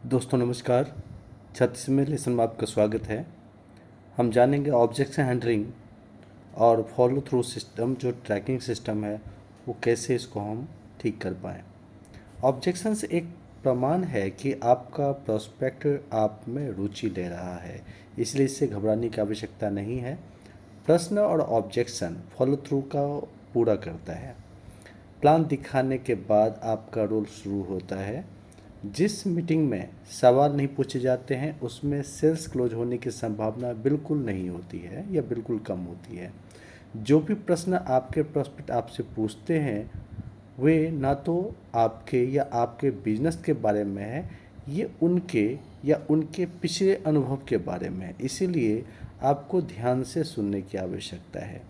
दोस्तों नमस्कार। 36वें लेसन में आपका स्वागत है। हम जानेंगे ऑब्जेक्शन हैंडलिंग और फॉलो थ्रू सिस्टम, जो ट्रैकिंग सिस्टम है वो कैसे इसको हम ठीक कर पाएँ। ऑब्जेक्शंस एक प्रमाण है कि आपका प्रोस्पेक्ट आप में रुचि ले रहा है, इसलिए इससे घबराने की आवश्यकता नहीं है। प्रश्न और ऑब्जेक्शन फॉलो थ्रू का पूरा करता है। प्लान दिखाने के बाद आपका रोल शुरू होता है। जिस मीटिंग में सवाल नहीं पूछे जाते हैं उसमें सेल्स क्लोज होने की संभावना बिल्कुल नहीं होती है या बिल्कुल कम होती है। जो भी प्रश्न आपके प्रोस्पेक्ट आपसे पूछते हैं वे ना तो आपके या आपके बिजनेस के बारे में है, ये उनके या उनके पिछले अनुभव के बारे में है। इसीलिए आपको ध्यान से सुनने की आवश्यकता है।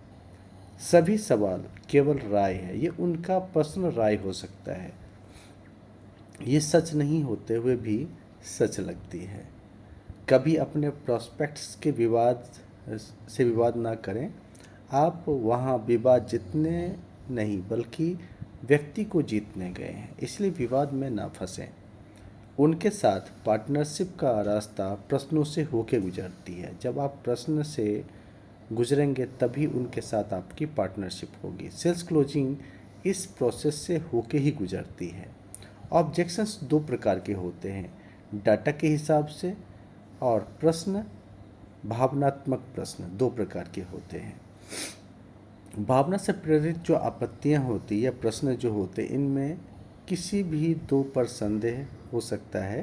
सभी सवाल केवल राय है, ये उनका पर्सनल राय हो सकता है। ये सच नहीं होते हुए भी सच लगती है। कभी अपने प्रोस्पेक्ट्स के विवाद ना करें। आप वहाँ विवाद जीतने नहीं बल्कि व्यक्ति को जीतने गए हैं, इसलिए विवाद में ना फंसें। उनके साथ पार्टनरशिप का रास्ता प्रश्नों से होके गुजरती है। जब आप प्रश्न से गुजरेंगे तभी उनके साथ आपकी पार्टनरशिप होगी। सेल्स क्लोजिंग इस प्रोसेस से होके ही गुजरती है। ऑब्जेक्शंस दो प्रकार के होते हैं, डाटा के हिसाब से और प्रश्न, भावनात्मक प्रश्न दो प्रकार के होते हैं। भावना से प्रेरित जो आपत्तियां होती या प्रश्न जो होते, इनमें किसी भी दो पर संदेह हो सकता है।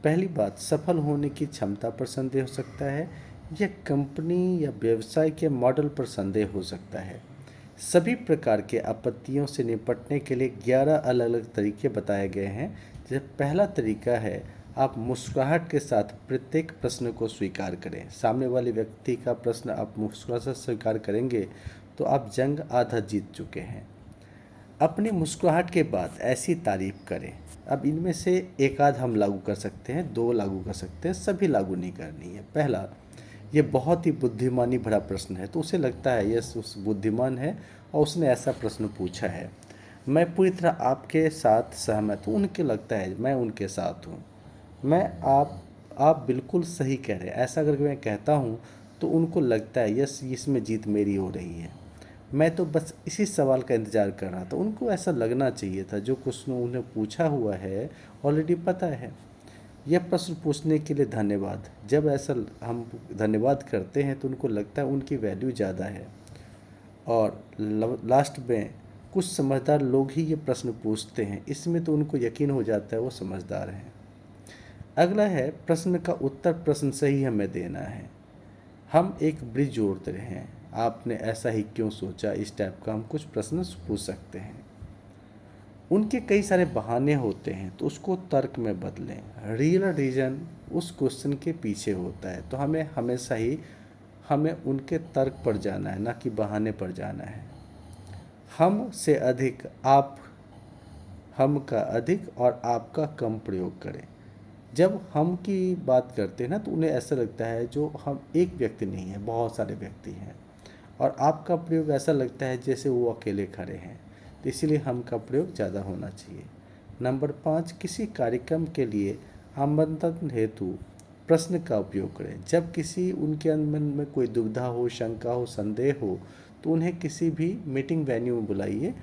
पहली बात, सफल होने की क्षमता पर संदेह हो सकता है या कंपनी या व्यवसाय के मॉडल पर संदेह हो सकता है। सभी प्रकार के आपत्तियों से निपटने के लिए 11 अलग अलग तरीके बताए गए हैं। जैसे पहला तरीका है, आप मुस्कुराहट के साथ प्रत्येक प्रश्न को स्वीकार करें। सामने वाले व्यक्ति का प्रश्न आप मुस्कुराहट से स्वीकार करेंगे तो आप जंग आधा जीत चुके हैं। अपनी मुस्कुराहट के बाद ऐसी तारीफ करें। अब इनमें से एक आध हम लागू कर सकते हैं, दो लागू कर सकते हैं, सभी लागू नहीं करनी है। पहला, ये बहुत ही बुद्धिमानी भरा प्रश्न है, तो उसे लगता है यस उस बुद्धिमान है और उसने ऐसा प्रश्न पूछा है। मैं पूरी तरह आपके साथ सहमत हूँ, उनके लगता है मैं उनके साथ हूँ। मैं आप बिल्कुल सही कह रहे हैं, ऐसा अगर मैं कहता हूँ तो उनको लगता है यस इसमें जीत मेरी हो रही है। मैं तो बस इसी सवाल का इंतज़ार कर रहा था। उनको ऐसा लगना चाहिए था, जो क्वेश्चन उन्हें पूछा हुआ है ऑलरेडी पता है। यह प्रश्न पूछने के लिए धन्यवाद। जब ऐसा हम धन्यवाद करते हैं तो उनको लगता है उनकी वैल्यू ज़्यादा है। और लास्ट में, कुछ समझदार लोग ही ये प्रश्न पूछते हैं, इसमें तो उनको यकीन हो जाता है वो समझदार हैं। अगला है, प्रश्न का उत्तर प्रश्न से ही हमें देना है। हम एक ब्रिज जोड़ते रहे हैं, आपने ऐसा ही क्यों सोचा, इस टाइप का हम कुछ प्रश्न पूछ सकते हैं। उनके कई सारे बहाने होते हैं तो उसको तर्क में बदलें। रियल रीज़न उस क्वेश्चन के पीछे होता है, तो हमें हमेशा ही हमें उनके तर्क पर जाना है, ना कि बहाने पर जाना है। हम से अधिक आप, हम का अधिक और आपका कम प्रयोग करें। जब हम की बात करते हैं ना तो उन्हें ऐसा लगता है जो हम एक व्यक्ति नहीं है, बहुत सारे व्यक्ति हैं। और आपका प्रयोग ऐसा लगता है जैसे वो अकेले खड़े हैं, तो इसीलिए हम का प्रयोग ज़्यादा होना चाहिए। नंबर 5, किसी कार्यक्रम के लिए आमंत्रण हेतु प्रश्न का उपयोग करें। जब किसी उनके मन में कोई दुविधा हो, शंका हो, संदेह हो तो उन्हें किसी भी मीटिंग वेन्यू में बुलाइए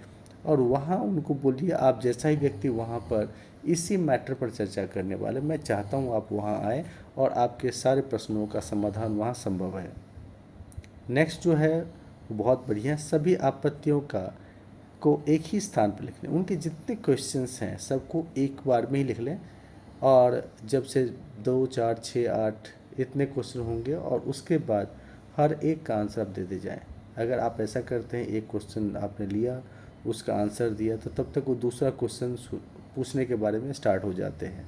और वहाँ उनको बोलिए आप जैसा ही व्यक्ति वहाँ पर इसी मैटर पर चर्चा करने वाले, मैं चाहता हूँ आप वहाँ आए और आपके सारे प्रश्नों का समाधान वहाँ संभव है। नेक्स्ट जो है वो बहुत बढ़िया है, सभी आपत्तियों का को एक ही स्थान पर लिख लें। उनके जितने क्वेश्चंस हैं सबको एक बार में ही लिख लें और जब से 2, 4, 6, 8 इतने क्वेश्चन होंगे और उसके बाद हर एक का आंसर आप दे दे जाएँ। अगर आप ऐसा करते हैं, एक क्वेश्चन आपने लिया, उसका आंसर दिया, तो तब तक वो दूसरा क्वेश्चन पूछने के बारे में स्टार्ट हो जाते हैं।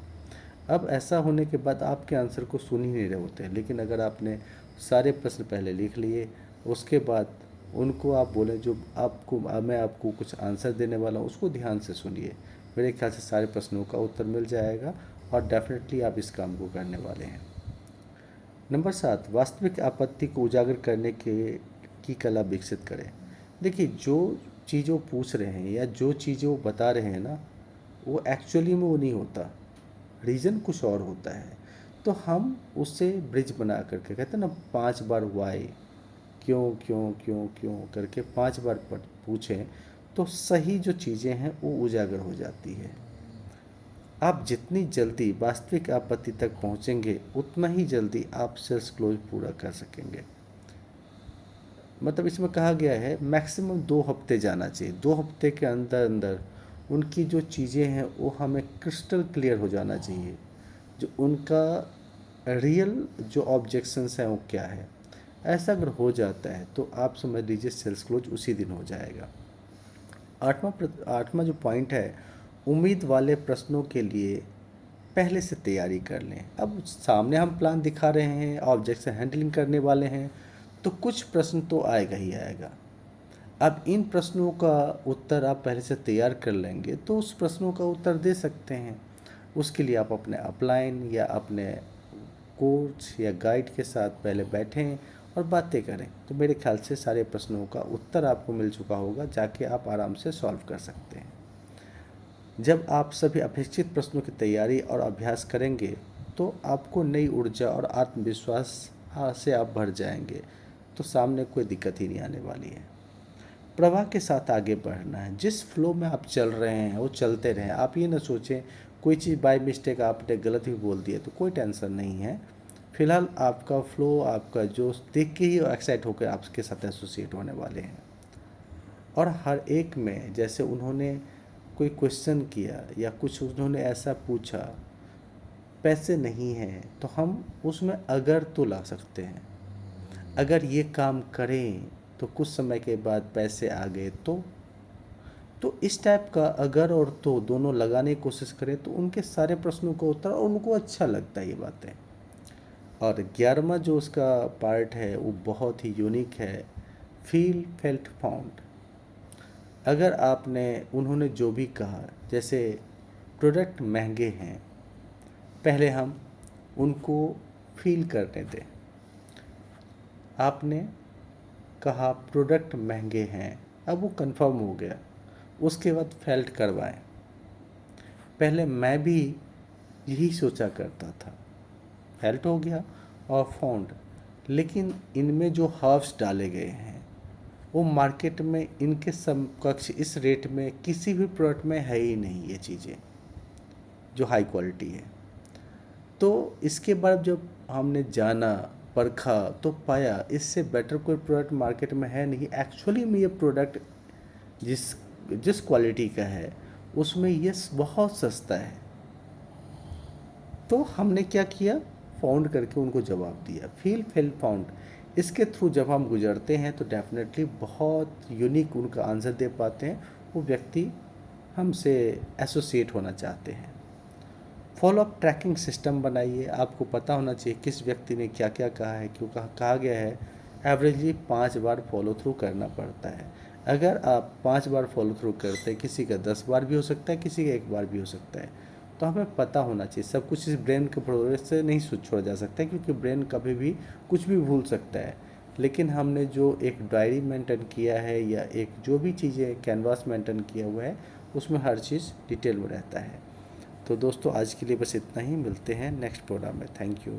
अब ऐसा होने के बाद आपके आंसर को सुन ही नहीं रहे होते हैं। लेकिन अगर आपने सारे प्रश्न पहले लिख लिए, उसके बाद उनको आप बोलें जो आपको मैं आपको कुछ आंसर देने वाला हूँ उसको ध्यान से सुनिए। मेरे ख्याल से सारे प्रश्नों का उत्तर मिल जाएगा और डेफिनेटली आप इस काम को करने वाले हैं। नंबर 7, वास्तविक आपत्ति को उजागर करने के की कला विकसित करें। देखिए, जो चीज़ वो पूछ रहे हैं या जो चीज़ें वो बता रहे हैं ना, वो एक्चुअली में वो नहीं होता। रीज़न कुछ और होता है। तो हम उससे ब्रिज बना करके कहते हैं ना 5 बार वाई, क्यों क्यों क्यों क्यों करके 5 बार पूछें तो सही जो चीज़ें हैं वो उजागर हो जाती है। आप जितनी जल्दी वास्तविक आपत्ति तक पहुंचेंगे उतना ही जल्दी आप सेल्स क्लोज पूरा कर सकेंगे। मतलब इसमें कहा गया है मैक्सिमम 2 हफ्ते जाना चाहिए। 2 हफ्ते के अंदर अंदर उनकी जो चीज़ें हैं वो हमें क्रिस्टल क्लियर हो जाना चाहिए, जो उनका रियल जो ऑब्जेक्शंस हैं वो क्या है। ऐसा अगर हो जाता है तो आप समझ लीजिए सेल्स क्लोज उसी दिन हो जाएगा। आठवां जो पॉइंट है, उम्मीद वाले प्रश्नों के लिए पहले से तैयारी कर लें। अब सामने हम प्लान दिखा रहे हैं, ऑब्जेक्शन हैंडलिंग करने वाले हैं, तो कुछ प्रश्न तो आएगा ही आएगा। अब इन प्रश्नों का उत्तर आप पहले से तैयार कर लेंगे तो उस प्रश्नों का उत्तर दे सकते हैं। उसके लिए आप अपने अपलाइन या अपने कोच या गाइड के साथ पहले बैठें और बातें करें, तो मेरे ख्याल से सारे प्रश्नों का उत्तर आपको मिल चुका होगा, जाके आप आराम से सॉल्व कर सकते हैं। जब आप सभी अपेक्षित प्रश्नों की तैयारी और अभ्यास करेंगे तो आपको नई ऊर्जा और आत्मविश्वास से आप भर जाएंगे, तो सामने कोई दिक्कत ही नहीं आने वाली है। प्रवाह के साथ आगे बढ़ना है। जिस फ्लो में आप चल रहे हैं वो चलते रहें। आप ये ना सोचें कोई चीज़ बाय मिस्टेक आपने गलत भी बोल दिया तो कोई टेंशन नहीं है। फिलहाल आपका फ्लो, आपका जोश देख के ही एक्साइट होकर आपके साथ एसोसिएट होने वाले हैं। और हर एक में जैसे उन्होंने कोई क्वेश्चन किया या कुछ उन्होंने ऐसा पूछा, पैसे नहीं हैं तो हम उसमें अगर तो ला सकते हैं। अगर ये काम करें तो कुछ समय के बाद पैसे आ गए तो इस टाइप का अगर और तो दोनों लगाने की कोशिश करें तो उनके सारे प्रश्नों का उत्तर, और उनको अच्छा लगता है ये बातें। और 11वां जो उसका पार्ट है वो बहुत ही यूनिक है, फील फेल्ट फाउंड। अगर आपने उन्होंने जो भी कहा, जैसे प्रोडक्ट महंगे हैं, पहले हम उनको फील करने दें। आपने कहा प्रोडक्ट महंगे हैं, अब वो कंफर्म हो गया, उसके बाद फेल्ट करवाएं। पहले मैं भी यही सोचा करता था, फेल्ट हो गया और फाउंड, लेकिन इनमें जो हर्ब्स डाले गए हैं वो मार्केट में इनके समकक्ष इस रेट में किसी भी प्रोडक्ट में है ही नहीं, ये चीज़ें जो हाई क्वालिटी है। तो इसके बाद जब हमने जाना, परखा, तो पाया इससे बेटर कोई प्रोडक्ट मार्केट में है नहीं। एक्चुअली में ये प्रोडक्ट जिस जिस क्वालिटी का है उसमें ये बहुत सस्ता है। तो हमने क्या किया, फाउंड करके उनको जवाब दिया, फील फेल फाउंड। इसके थ्रू जब हम गुजरते हैं तो डेफिनेटली बहुत यूनिक उनका आंसर दे पाते हैं, वो व्यक्ति हमसे एसोसिएट होना चाहते हैं। फॉलो अप ट्रैकिंग सिस्टम बनाइए। आपको पता होना चाहिए किस व्यक्ति ने क्या क्या कहा है, क्यों कहा गया है एवरेजली 5 बार फॉलो थ्रू करना पड़ता है। अगर आप 5 बार फॉलो थ्रू करते हैं, किसी का 10 बार भी हो सकता है, किसी का 1 बार भी हो सकता है, तो हमें पता होना चाहिए। सब कुछ इस ब्रेन के प्रोग्रेस से नहीं छोड़ा जा सकता है, क्योंकि ब्रेन कभी भी कुछ भी भूल सकता है। लेकिन हमने जो एक डायरी मेंटेन किया है या एक जो भी चीज़ें कैनवास मेंटेन किया हुआ है उसमें हर चीज़ डिटेल में रहता है। तो दोस्तों आज के लिए बस इतना ही, मिलते हैं नेक्स्ट प्रोग्राम में। Thank you.